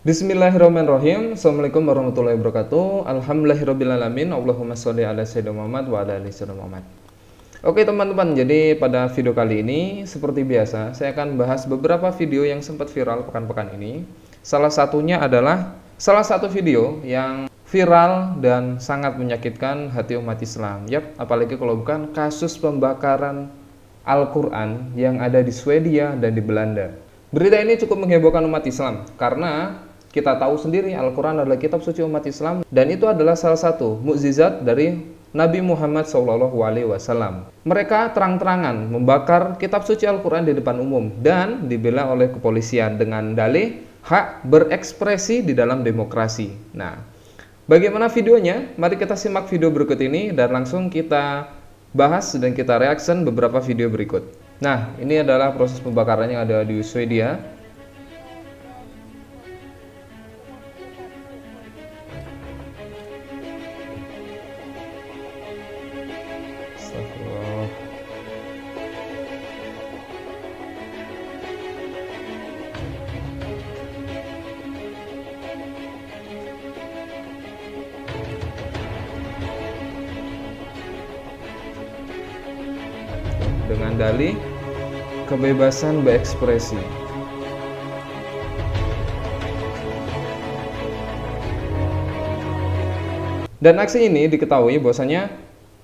Bismillahirrahmanirrahim. Assalamualaikum warahmatullahi wabarakatuh. Alhamdulillahirrabbilalamin. Allahumma sholli ala sayyidina Muhammad wa ala ali sayyidina Muhammad. Oke teman-teman, jadi pada video kali ini seperti biasa saya akan bahas beberapa video yang sempat viral pekan-pekan ini. Salah satunya adalah salah satu video yang viral dan sangat menyakitkan hati umat Islam. Yap, apalagi kalau bukan kasus pembakaran Al-Quran yang ada di Swedia dan di Belanda. Berita ini cukup menghebohkan umat Islam karena kita tahu sendiri Al-Quran adalah kitab suci umat Islam dan itu adalah salah satu mukjizat dari Nabi Muhammad SAW. Mereka terang-terangan membakar kitab suci Al-Quran di depan umum dan dibela oleh kepolisian dengan dalih hak berekspresi di dalam demokrasi. Nah, bagaimana videonya? Mari kita simak video berikut ini dan langsung kita bahas dan kita reaction beberapa video berikut. Nah, ini adalah proses pembakaran yang ada di Swedia. Astagfirullah. Dengan dalih kebebasan berekspresi. Dan aksi ini diketahui bahwasanya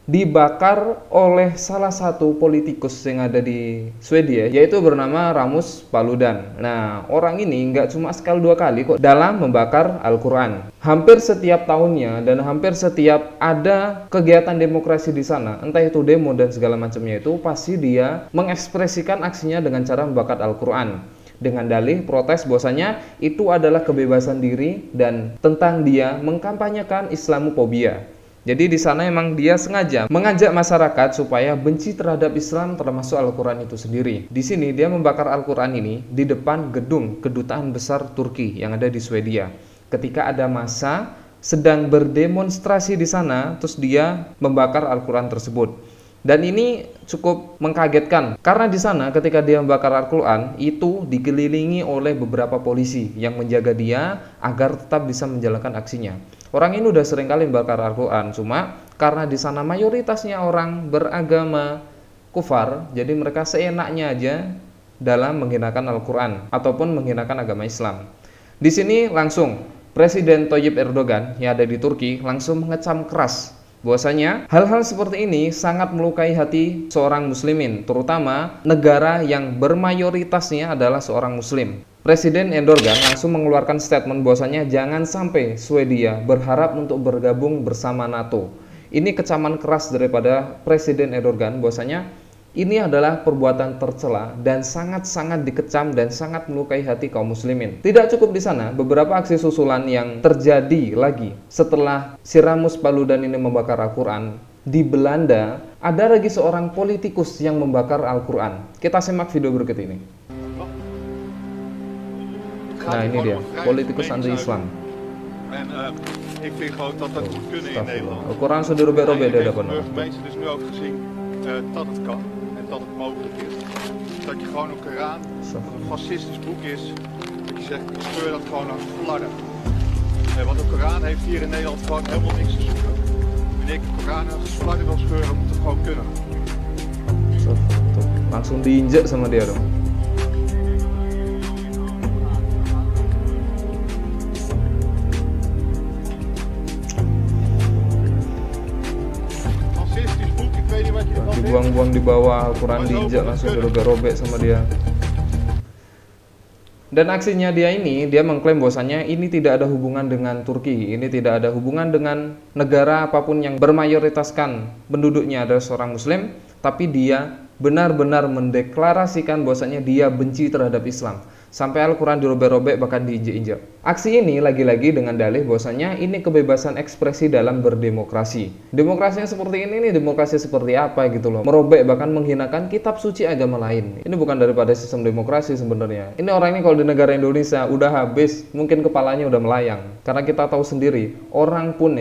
dibakar oleh salah satu politikus yang ada di Swedia, yaitu bernama Rasmus Paludan. Nah, orang ini nggak cuma sekali dua kali kok dalam membakar Al-Quran. Hampir setiap tahunnya dan hampir setiap ada kegiatan demokrasi di sana, entah itu demo dan segala macamnya, itu pasti dia mengekspresikan aksinya dengan cara membakar Al-Quran dengan dalih protes bahwasanya itu adalah kebebasan diri dan tentang dia mengkampanyekan Islamofobia. Jadi di sana emang dia sengaja mengajak masyarakat supaya benci terhadap Islam termasuk Al-Quran itu sendiri. Di sini dia membakar Al-Quran ini di depan gedung kedutaan besar Turki yang ada di Swedia. Ketika ada massa sedang berdemonstrasi di sana, terus dia membakar Al-Quran tersebut. Dan ini cukup mengkagetkan karena di sana ketika dia membakar Al-Quran itu dikelilingi oleh beberapa polisi yang menjaga dia agar tetap bisa menjalankan aksinya. Orang ini udah sering kali membakar Al-Quran, cuma karena di sana mayoritasnya orang beragama kufar, jadi mereka seenaknya aja dalam menghinakan Al-Quran ataupun menghinakan agama Islam. Di sini langsung Presiden Tayyip Erdogan yang ada di Turki langsung mengecam keras bahwasanya hal-hal seperti ini sangat melukai hati seorang muslimin, terutama negara yang bermayoritasnya adalah seorang muslim. Presiden Erdogan langsung mengeluarkan statement bahwasanya jangan sampai Swedia berharap untuk bergabung bersama NATO. Ini kecaman keras daripada Presiden Erdogan bahwasanya ini adalah perbuatan tercela dan sangat-sangat dikecam dan sangat melukai hati kaum muslimin. Tidak cukup di sana, beberapa aksi susulan yang terjadi lagi setelah si Rasmus Paludan ini membakar Al-Quran. Di Belanda ada lagi seorang politikus yang membakar Al-Quran. Kita simak video berikut ini. Nah, ini dia, politikus anti-Islam. Al-Quran sudah dirobek-robek di hadapan orang. Dat het mogelijk is. Dat je gewoon een Koran, een fascistisch boek is, dat je zegt, ik scheur dat gewoon aan flarden. Want de Koran heeft hier in Nederland gewoon helemaal niks te zoeken. Wanneer ik de Koran aan flarden wil scheuren, moet het gewoon kunnen. Langsung diinjek sama dia dong. Dibuang-buang di bawah, Al-Quran diinjak, langsung dirobek-robek sama dia. Dan aksinya dia ini, dia mengklaim bahwasanya ini tidak ada hubungan dengan Turki, ini tidak ada hubungan dengan negara apapun yang bermayoritaskan penduduknya adalah seorang muslim, tapi dia benar-benar mendeklarasikan bahwasanya dia benci terhadap Islam. Sampai Al-Quran dirobek-robek bahkan diinjek-injek. Aksi ini lagi-lagi dengan dalih bahwasanya ini kebebasan ekspresi dalam berdemokrasi. Demokrasinya seperti ini nih, demokrasi seperti apa gitu loh. Merobek bahkan menghinakan kitab suci agama lain. Ini bukan daripada sistem demokrasi sebenarnya. Ini orang ini kalau di negara Indonesia udah habis, mungkin kepalanya udah melayang. Karena kita tahu sendiri, orang pun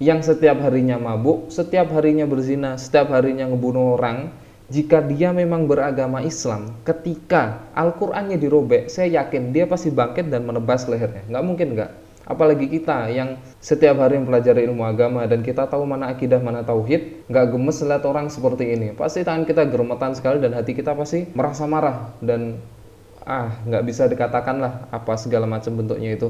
yang setiap harinya mabuk, setiap harinya berzina, setiap harinya ngebunuh orang, jika dia memang beragama Islam, ketika Al-Qur'annya dirobek, saya yakin dia pasti bangkit dan menebas lehernya. Nggak mungkin nggak. Apalagi kita yang setiap hari mempelajari ilmu agama dan kita tahu mana akidah, mana tauhid, nggak gemes lihat orang seperti ini. Pasti tangan kita gemetan sekali dan hati kita pasti merasa marah dan nggak bisa dikatakan lah apa segala macam bentuknya itu.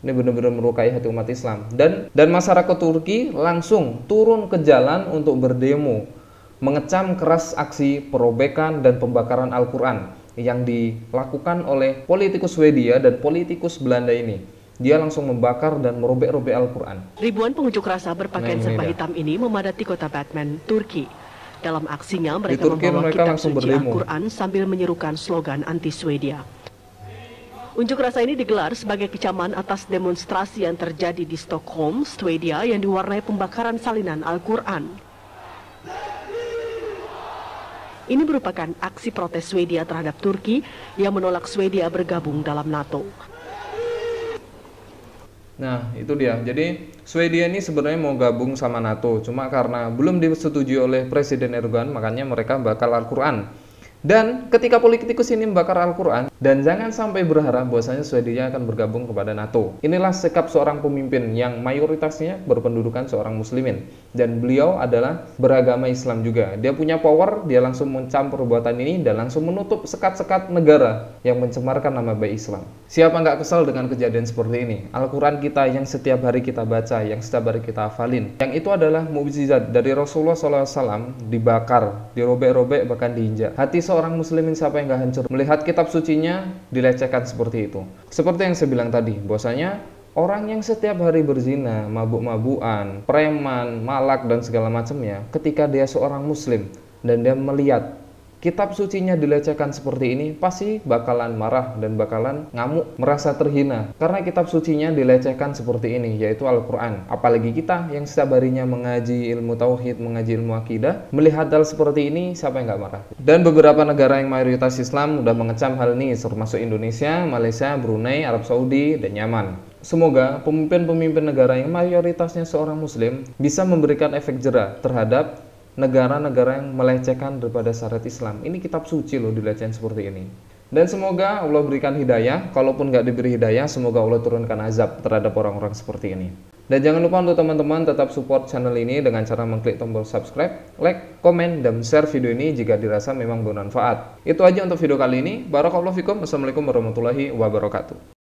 Ini benar-benar melukai hati umat Islam. Dan masyarakat Turki langsung turun ke jalan untuk berdemo, mengecam keras aksi perobekan dan pembakaran Al-Quran yang dilakukan oleh politikus Swedia dan politikus Belanda ini. Dia langsung membakar dan merobek-robek Al-Quran. Ribuan pengunjuk rasa berpakaian serba hitam ini memadati kota Batman, Turki. Dalam aksinya mereka membawa kitab suci Al-Quran sambil menyerukan slogan anti-Swedia. Unjuk rasa ini digelar sebagai kecaman atas demonstrasi yang terjadi di Stockholm, Swedia yang diwarnai pembakaran salinan Al-Quran. Ini merupakan aksi protes Swedia terhadap Turki yang menolak Swedia bergabung dalam NATO. Nah, itu dia. Jadi, Swedia ini sebenarnya mau gabung sama NATO, cuma karena belum disetujui oleh Presiden Erdogan, makanya mereka bakal Al-Quran. Dan ketika politikus ini membakar Al-Quran, dan jangan sampai berharap bahwasanya Swedia akan bergabung kepada NATO. Inilah sikap seorang pemimpin yang mayoritasnya berpendudukan seorang muslimin. Dan beliau adalah beragama Islam juga. Dia punya power, dia langsung mencampur perbuatan ini dan langsung menutup sekat-sekat negara yang mencemarkan nama baik Islam. Siapa nggak kesal dengan kejadian seperti ini? Al-Quran kita yang setiap hari kita baca, yang setiap hari kita hafalin. Yang itu adalah mukjizat dari Rasulullah SAW dibakar, dirobek-robek, bahkan diinjak. Hati seorang muslimin siapa yang nggak hancur melihat kitab sucinya dilecehkan seperti itu. Seperti yang saya bilang tadi, bahwasanya orang yang setiap hari berzina, mabuk-mabukan, preman, malak dan segala macamnya, ketika dia seorang muslim dan dia melihat kitab sucinya dilecehkan seperti ini, pasti bakalan marah dan bakalan ngamuk, merasa terhina karena kitab sucinya dilecehkan seperti ini, yaitu Al-Quran. Apalagi kita yang setiap harinya mengaji ilmu tauhid, mengaji ilmu akidah, melihat hal seperti ini, siapa yang nggak marah? Dan beberapa negara yang mayoritas Islam udah mengecam hal ini, termasuk Indonesia, Malaysia, Brunei, Arab Saudi, dan Yaman. Semoga pemimpin-pemimpin negara yang mayoritasnya seorang muslim bisa memberikan efek jera terhadap negara-negara yang melecehkan daripada syariat Islam. Ini kitab suci loh dilecehkan seperti ini. Dan semoga Allah berikan hidayah. Kalaupun nggak diberi hidayah, semoga Allah turunkan azab terhadap orang-orang seperti ini. Dan jangan lupa untuk teman-teman tetap support channel ini dengan cara mengklik tombol subscribe, like, komen, dan share video ini jika dirasa memang bermanfaat. Itu aja untuk video kali ini. Barakallahu fikum. Wassalamualaikum warahmatullahi wabarakatuh.